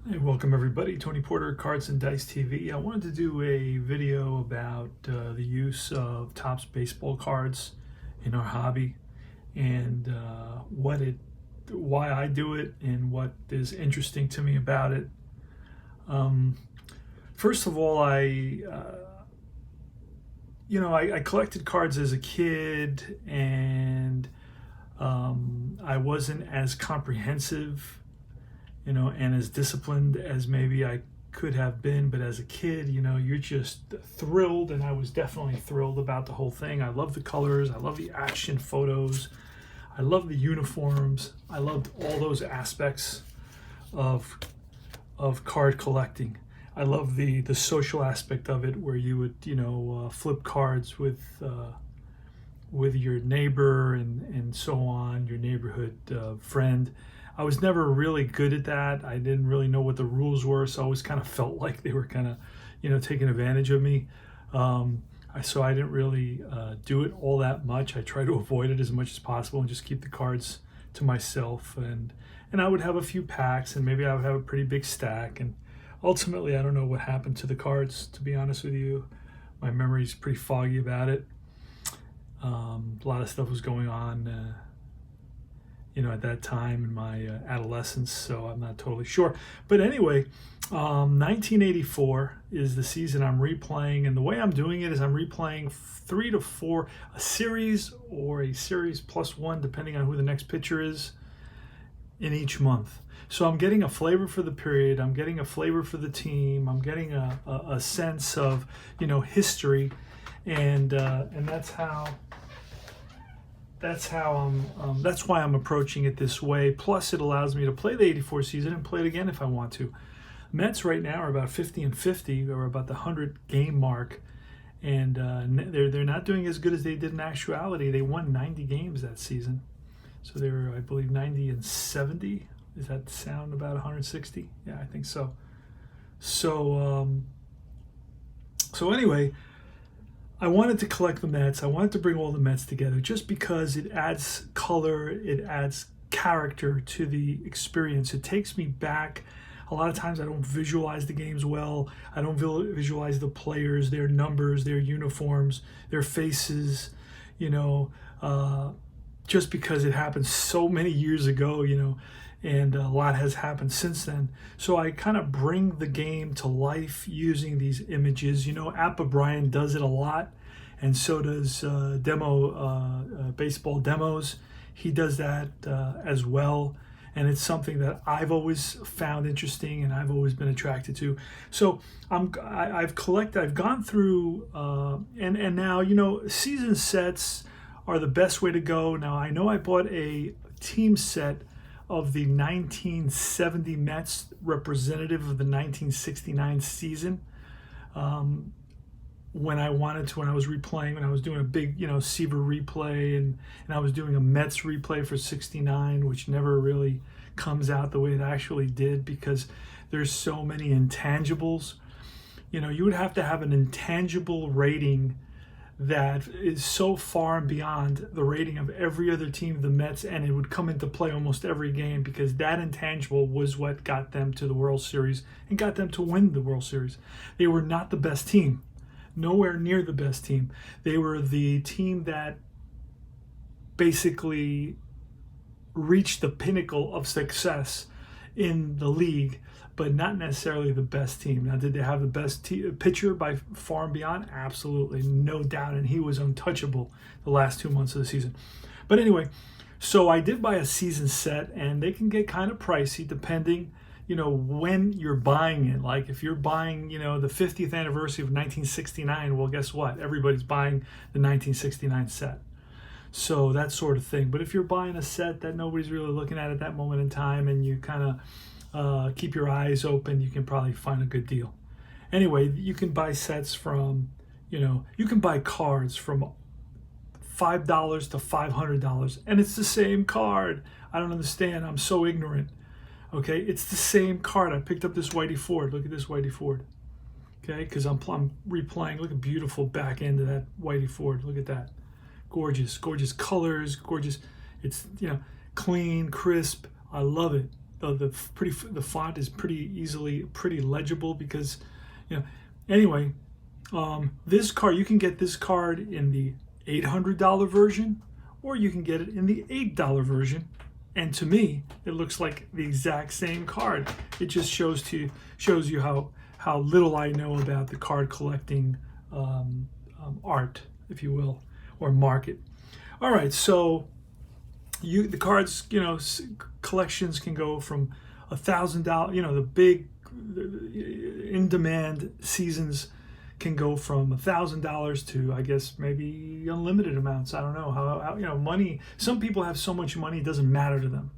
Hey, welcome everybody. Tony Porter, Cards and Dice TV. I wanted to do a video about the use of Topps baseball cards in our hobby and why I do it and what is interesting to me about it. First of all, I collected cards as a kid, and I wasn't as comprehensive and as disciplined as maybe I could have been. But as a kid, you're just thrilled, and I was definitely thrilled about the whole thing. I love the colors, I love the action photos, I love the uniforms, I loved all those aspects of card collecting. I love the social aspect of it, where you would flip cards with your neighbor and so on, your neighborhood friend. I was never really good at that. I didn't really know what the rules were, so I always kind of felt like they were kind of, taking advantage of me. So I didn't really do it all that much. I try to avoid it as much as possible and just keep the cards to myself. And I would have a few packs, and maybe I would have a pretty big stack. And ultimately, I don't know what happened to the cards, to be honest with you. My memory's pretty foggy about it. A lot of stuff was going on at that time in my adolescence, so I'm not totally sure. But anyway, 1984 is the season I'm replaying, and the way I'm doing it is I'm replaying 3 to 4, a series or a series plus one, depending on who the next pitcher is, in each month. So I'm getting a flavor for the period, I'm getting a flavor for the team, I'm getting a sense of history, and that's why I'm approaching it this way. Plus, it allows me to play the '84 season and play it again if I want to. Mets right now are about 50-50, or about the 100-game mark, and they're not doing as good as they did in actuality. They won 90 games that season, so they were, I believe, 90-70. Does that sound about 160? Yeah, I think so. So anyway, I wanted to collect the Mets. I wanted to bring all the Mets together just because it adds color, it adds character to the experience. It takes me back. A lot of times I don't visualize the games well. I don't visualize the players, their numbers, their uniforms, their faces, just because it happened so many years ago, and a lot has happened since then. So I kind of bring the game to life using these images. App O'Brien does it a lot, and so does Baseball Demos. He does that as well, and it's something that I've always found interesting and I've always been attracted to. So I've gone through, and now season sets are the best way to go. Now I know I bought a team set of the 1970 Mets, representative of the 1969 season. When I was replaying, when I was doing a big, Seaver replay, and I was doing a Mets replay for 69, which never really comes out the way it actually did because there's so many intangibles. You would have to have an intangible rating that is so far and beyond the rating of every other team of the Mets, and it would come into play almost every game because that intangible was what got them to the World Series and got them to win the World Series. They were not the best team, nowhere near the best team. They were the team that basically reached the pinnacle of success in the league, but not necessarily the best team. Now, did they have the best pitcher by far and beyond? Absolutely, no doubt, and he was untouchable the last 2 months of the season. But anyway, so I did buy a season set, and they can get kind of pricey depending, when you're buying it. Like if you're buying, the 50th anniversary of 1969, well, guess what? Everybody's buying the 1969 set. So that sort of thing. But if you're buying a set that nobody's really looking at that moment in time, and you kind of keep your eyes open, you can probably find a good deal. Anyway, you can buy sets from, you can buy cards from $5 to $500, and it's the same card. I don't understand. I'm so ignorant. Okay, it's the same card. I picked up this Whitey Ford. Look at this Whitey Ford. Okay, because I'm replaying. Look at beautiful back end of that Whitey Ford. Look at that. Gorgeous colors, gorgeous. It's clean, crisp. I love it. The font is pretty legible because, you know. Anyway, this card, you can get this card in the $800 version, or you can get it in the $8 version. And to me, it looks like the exact same card. It just shows you how little I know about the card collecting art, if you will, or market. All right, so the cards, collections can go from $1,000. The big in-demand seasons can go from $1,000 to, I guess, maybe unlimited amounts. I don't know how money. Some people have so much money it doesn't matter to them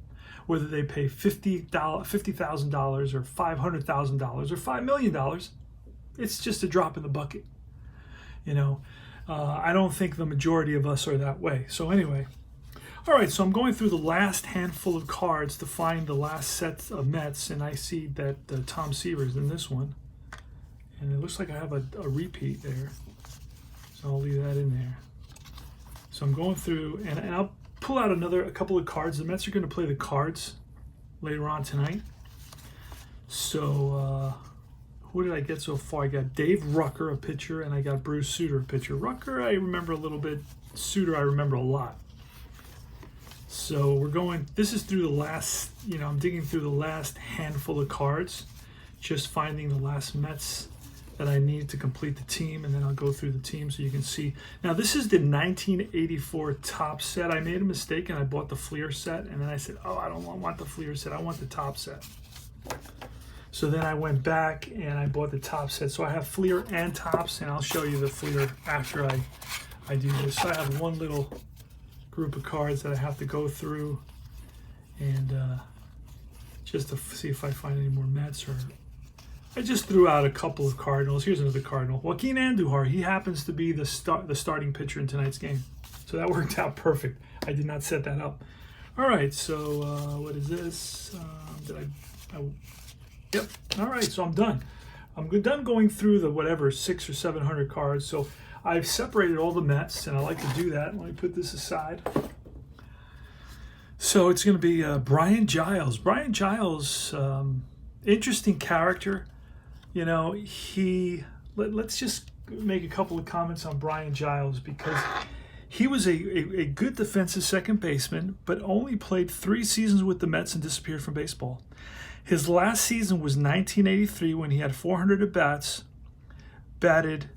whether they pay $50,000 or $500,000 or $5 million. It's just a drop in the bucket. I don't think the majority of us are that way. So anyway, all right. So I'm going through the last handful of cards to find the last set of Mets, and I see that Tom Seaver's in this one. And it looks like I have a repeat there. So I'll leave that in there. So I'm going through, and I'll pull out a couple of cards. The Mets are going to play the Cards later on tonight. So who did I get so far? I got Dave Rucker, a pitcher, and I got Bruce Sutter, a pitcher. Rucker, I remember a little bit. Sutter, I remember a lot. So this is through the last, I'm digging through the last handful of cards, just finding the last Mets that I need to complete the team, and then I'll go through the team so you can see. Now, this is the 1984 top set. I made a mistake, and I bought the Fleer set, and then I said, I don't want the Fleer set. I want the top set. So then I went back, and I bought the top set. So I have Fleer and tops, and I'll show you the Fleer after I do this. So I have one little group of cards that I have to go through, and just to see if I find any more Mets. Or I just threw out a couple of Cardinals. Here's another Cardinal. Joaquin Andujar. He happens to be the starting pitcher in tonight's game. So that worked out perfect. I did not set that up. All right, so what is this? Yep. All right, so I'm done. I'm done going through the 600 or 700 cards. So I've separated all the Mets, and I like to do that. Let me put this aside. So it's going to be Brian Giles. Brian Giles, interesting character. Let's just make a couple of comments on Brian Giles, because he was a good defensive second baseman, but only played 3 seasons with the Mets and disappeared from baseball. His last season was 1983 when he had 400 at-bats, batted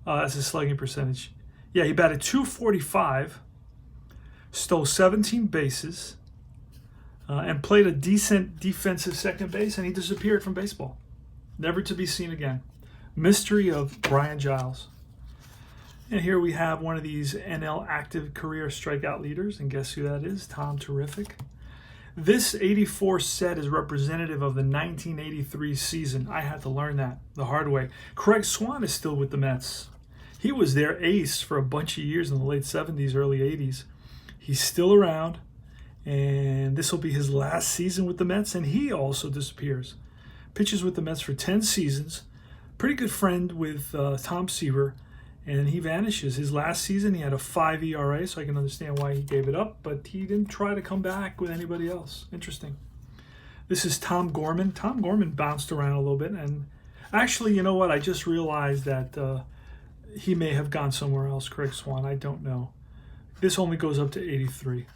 that's his slugging percentage. Yeah, he batted .245, stole 17 bases, and played a decent defensive second base, and he disappeared from baseball. Never to be seen again. Mystery of Brian Giles. And here we have one of these NL active career strikeout leaders, and guess who that is? Tom Terrific. This 84 set is representative of the 1983 season. I had to learn that the hard way. Craig Swan is still with the Mets. He was their ace for a bunch of years in the late 70s, early 80s. He's still around, and this will be his last season with the Mets, and he also disappears. Pitches with the Mets for 10 seasons. Pretty good friend with Tom Seaver, and he vanishes. His last season, he had a 5 ERA, so I can understand why he gave it up, but he didn't try to come back with anybody else. Interesting. This is Tom Gorman. Tom Gorman bounced around a little bit, and actually, you know what? I just realized that he may have gone somewhere else, Craig Swan. I don't know. This only goes up to 83.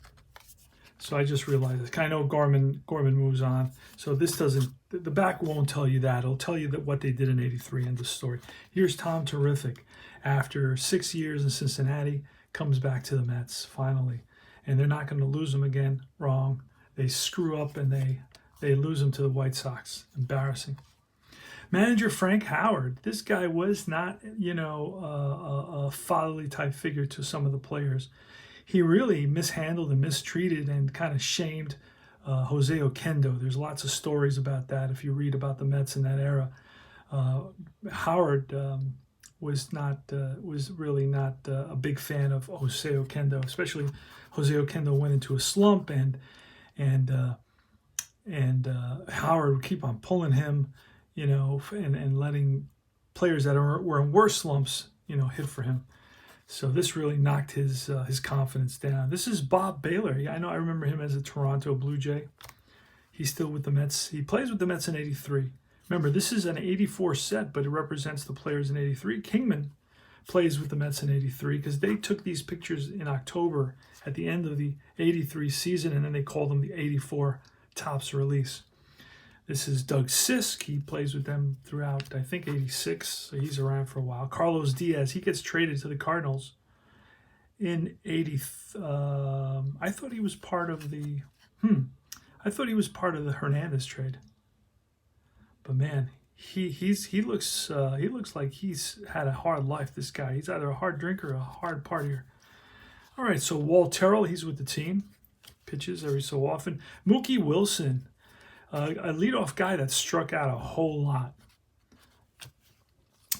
So I just realized this. I know Gorman moves on. So this doesn't, the back won't tell you that. It'll tell you that what they did in 83, end of story. Here's Tom Terrific. After 6 years in Cincinnati, comes back to the Mets, finally. And they're not going to lose him again. Wrong. They screw up and they lose him to the White Sox. Embarrassing. Manager Frank Howard. This guy was not, a fatherly type figure to some of the players. He really mishandled and mistreated and kind of shamed Jose Oquendo. There's lots of stories about that if you read about the Mets in that era. Howard was really not a big fan of Jose Oquendo, especially Jose Oquendo went into a slump, and Howard would keep on pulling him, and letting players that were in worse slumps, hit for him. So this really knocked his confidence down. This is Bob Baylor. Yeah, I remember him as a Toronto Blue Jay. He's still with the Mets. He plays with the Mets in '83. Remember, this is an '84 set, but it represents the players in '83. Kingman plays with the Mets in '83 because they took these pictures in October at the end of the '83 season, and then they called them the '84 Topps release. This is Doug Sisk. He plays with them throughout, I think, '86, so he's around for a while. Carlos Diaz, he gets traded to the Cardinals in '80. I thought he was part of the Hernandez trade. But man, he looks like he's had a hard life. This guy, he's either a hard drinker or a hard partier. All right, so Walt Terrell, he's with the team, pitches every so often. Mookie Wilson, a leadoff guy that struck out a whole lot.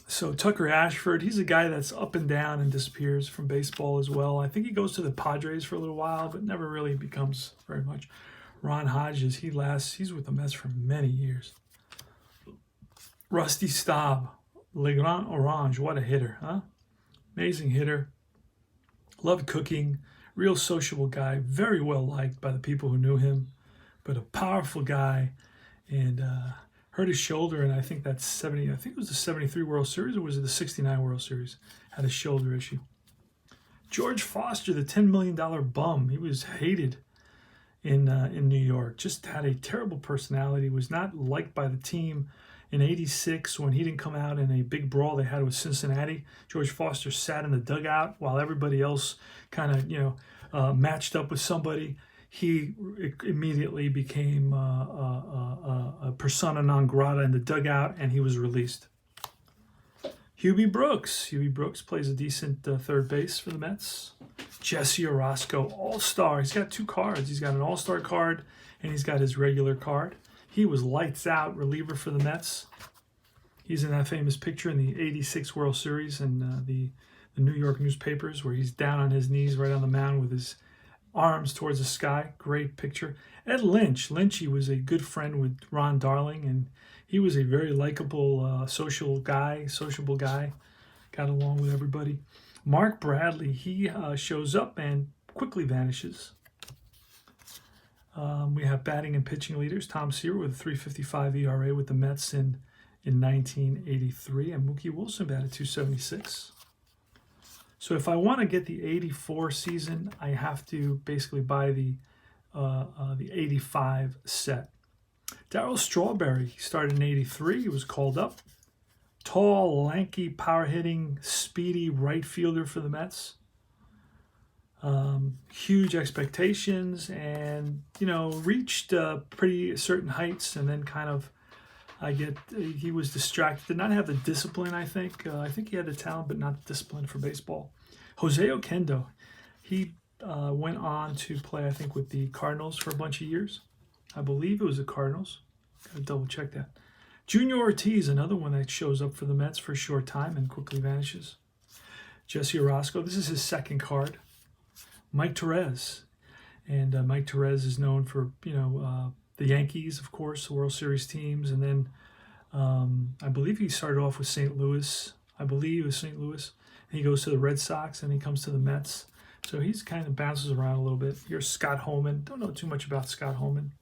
So Tucker Ashford, he's a guy that's up and down and disappears from baseball as well. I think he goes to the Padres for a little while, but never really becomes very much. Ron Hodges, he's with the Mets for many years. Rusty Staub, Le Grand Orange, what a hitter, huh? Amazing hitter. Loved cooking, real sociable guy, very well liked by the people who knew him, but a powerful guy, and hurt his shoulder, and I think it was the '73 World Series, or was it the '69 World Series? Had a shoulder issue. George Foster, the $10 million bum, he was hated in New York. Just had a terrible personality, was not liked by the team. In '86, when he didn't come out in a big brawl they had with Cincinnati, George Foster sat in the dugout while everybody else kind of, matched up with somebody. He immediately became a persona non grata in the dugout, and he was released. Hubie Brooks. Hubie Brooks plays a decent third base for the Mets. Jesse Orosco, all-star. He's got two cards. He's got an all-star card, and he's got his regular card. He was lights out reliever for the Mets. He's in that famous picture in the '86 World Series in the New York newspapers where he's down on his knees right on the mound with his arms towards the sky. Great picture. Ed Lynch. Lynchy was a good friend with Ron Darling, and he was a very likable, sociable guy. Got along with everybody. Mark Bradley. He shows up and quickly vanishes. We have batting and pitching leaders. Tom Seaver with a .355 ERA with the Mets in 1983, and Mookie Wilson batted .276. So if I want to get the '84 season, I have to basically buy the '85 set. Darryl Strawberry, he started in '83. He was called up. Tall, lanky, power-hitting, speedy right fielder for the Mets. Huge expectations, and reached pretty certain heights, and then kind of he was distracted, did not have the discipline. I think he had the talent but not the discipline for baseball. Jose Oquendo, he went on to play, I think, with the Cardinals for a bunch of years. I believe it was the Cardinals. Gotta double check that. Junior Ortiz, another one that shows up for the Mets for a short time and quickly vanishes. Jesse Orosco, this is his second card. Mike Torrez, and Mike Torrez is known for the Yankees, of course, the World Series teams, and then I believe he started off with St. Louis. I believe it was St. Louis. And he goes to the Red Sox, and he comes to the Mets. So he's kind of bounces around a little bit. Here's Scott Holman. Don't know too much about Scott Holman.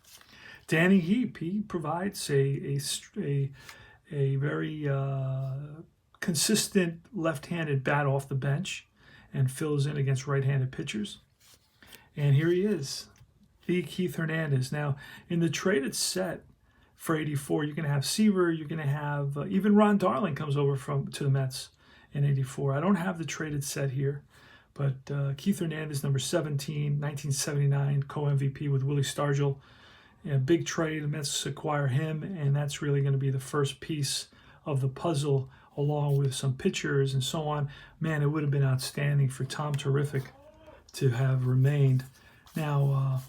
Danny Heap, he provides a very consistent left-handed bat off the bench and fills in against right-handed pitchers. And here he is, the Keith Hernandez. Now, in the traded set for '84, you're going to have Seaver, you're going to have even Ron Darling comes over to the Mets in '84. I don't have the traded set here, but Keith Hernandez, number 17, 1979, co-MVP with Willie Stargell. Big trade, the Mets acquire him, and that's really going to be the first piece of the puzzle, along with some pitchers and so on. Man, it would have been outstanding for Tom Terrific to have remained. Now,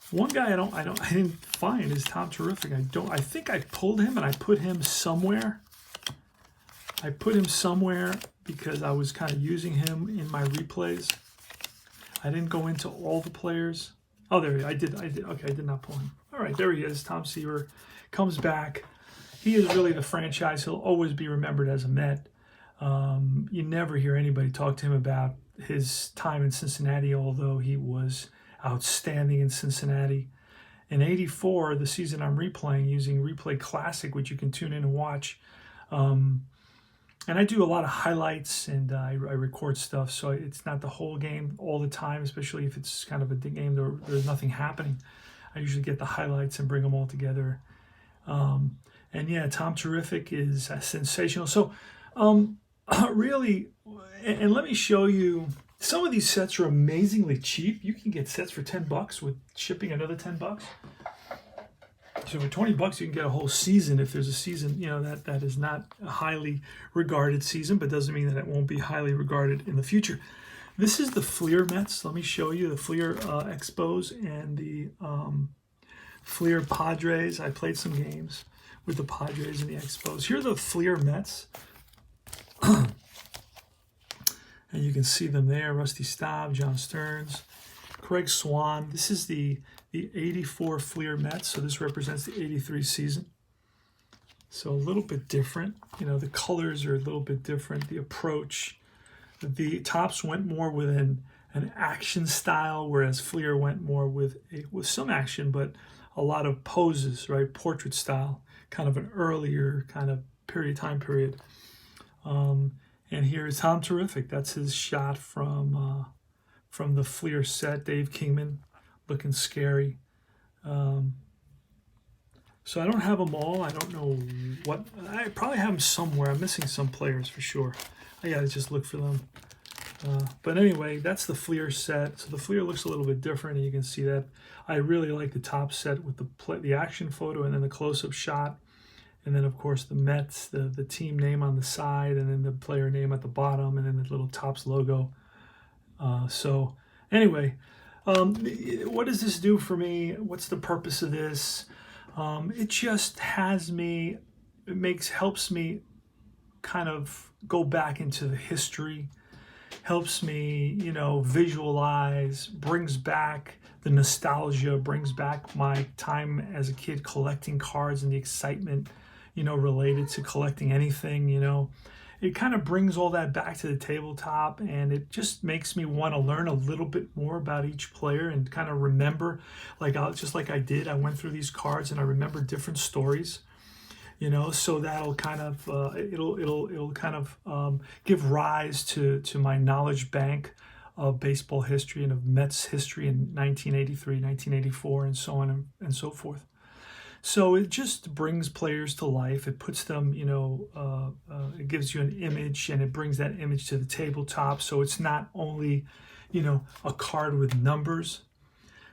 one guy I didn't find is Tom Terrific. I think I pulled him and I put him somewhere. I put him somewhere because I was kind of using him in my replays. I didn't go into all the players. Oh, there he is. I did. Okay, I did not pull him. All right, there he is. Tom Seaver comes back. He is really the franchise. He'll always be remembered as a Met. You never hear anybody talk to him about his time in Cincinnati, although he was outstanding in Cincinnati. In '84, the season I'm replaying using Replay Classic, which you can tune in and watch. And I do a lot of highlights, and I record stuff, so it's not the whole game all the time, especially if it's kind of a game there's nothing happening. I usually get the highlights and bring them all together. And yeah, Tom Terrific is sensational. So really, and let me show you, some of these sets are amazingly cheap. You can get sets for $10 with shipping another $10. So for $20, you can get a whole season. If there's a season, that is not a highly regarded season, but doesn't mean that it won't be highly regarded in the future. This is the Fleer Mets. Let me show you the Fleer Expos and the Fleer Padres. I played some games with the Padres and the Expos. Here are the Fleer Mets. And you can see them there. Rusty Staub, John Stearns, Craig Swan. This is the 84 Fleer Mets, so this represents the 83 season. So a little bit different. The colors are a little bit different. The approach. The Topps went more with an action style, whereas Fleer went more with some action, but a lot of poses, right? Portrait style, kind of an earlier kind of time period. And here is Tom Terrific. That's his shot from the Fleer set. Dave Kingman, looking scary. So I don't have them all. I don't know what. I probably have them somewhere. I'm missing some players for sure. I gotta just look for them. But anyway, that's the Fleer set. So the Fleer looks a little bit different, and you can see that. I really like the top set with the action photo and then the close-up shot. And then, of course, the Mets, the team name on the side, and then the player name at the bottom, and then the little Topps logo. So anyway, what does this do for me? What's the purpose of this? It just helps me kind of go back into the history, helps me, visualize, brings back the nostalgia, brings back my time as a kid collecting cards and the excitement, related to collecting anything. It kind of brings all that back to the tabletop, and it just makes me want to learn a little bit more about each player and kind of remember, just like I did. I went through these cards and I remember different stories, so that'll kind of it'll kind of give rise to my knowledge bank of baseball history and of Mets history in 1983, 1984, and so on and so forth. So it just brings players to life. It puts them, it gives you an image, and it brings that image to the tabletop. So it's not only, a card with numbers.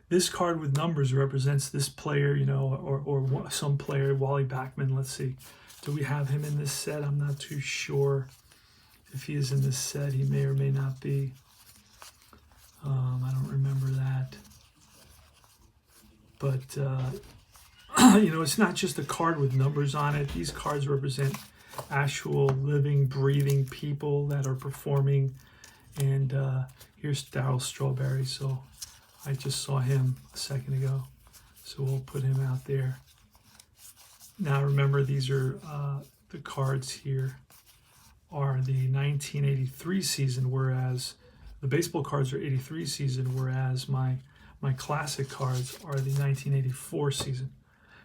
This card with numbers represents this player, or some player, Wally Backman. Let's see. Do we have him in this set? I'm not too sure if he is in this set. He may or may not be. I don't remember that. But, it's not just a card with numbers on it. These cards represent actual living, breathing people that are performing. And here's Darryl Strawberry. So I just saw him a second ago. So we'll put him out there. Now remember, these are the cards here are the 1983 season, whereas the baseball cards are 83 season, whereas my classic cards are the 1984 season.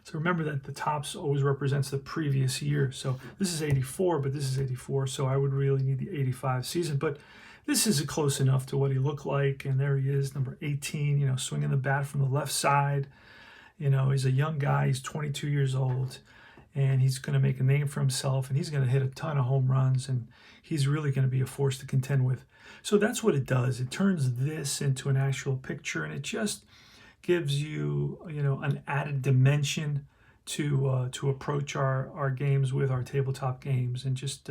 So remember that the Topps always represents the previous year. So this is 84, but this is 84. So I would really need the 85 season. But this is close enough to what he looked like. And there he is, number 18, swinging the bat from the left side. He's a young guy. He's 22 years old. And he's going to make a name for himself. And he's going to hit a ton of home runs. And he's really going to be a force to contend with. So that's what it does. It turns this into an actual picture. And it just gives you, an added dimension to approach our games with, our tabletop games, and just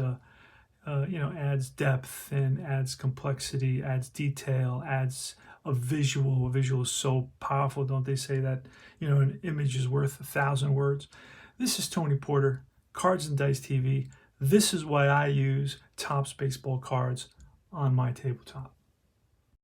adds depth and adds complexity, adds detail, adds a visual. A visual is so powerful, don't they say that an image is worth 1,000 words? This is Tony Porter, Cards and Dice TV. This is why I use Topps baseball cards on my tabletop.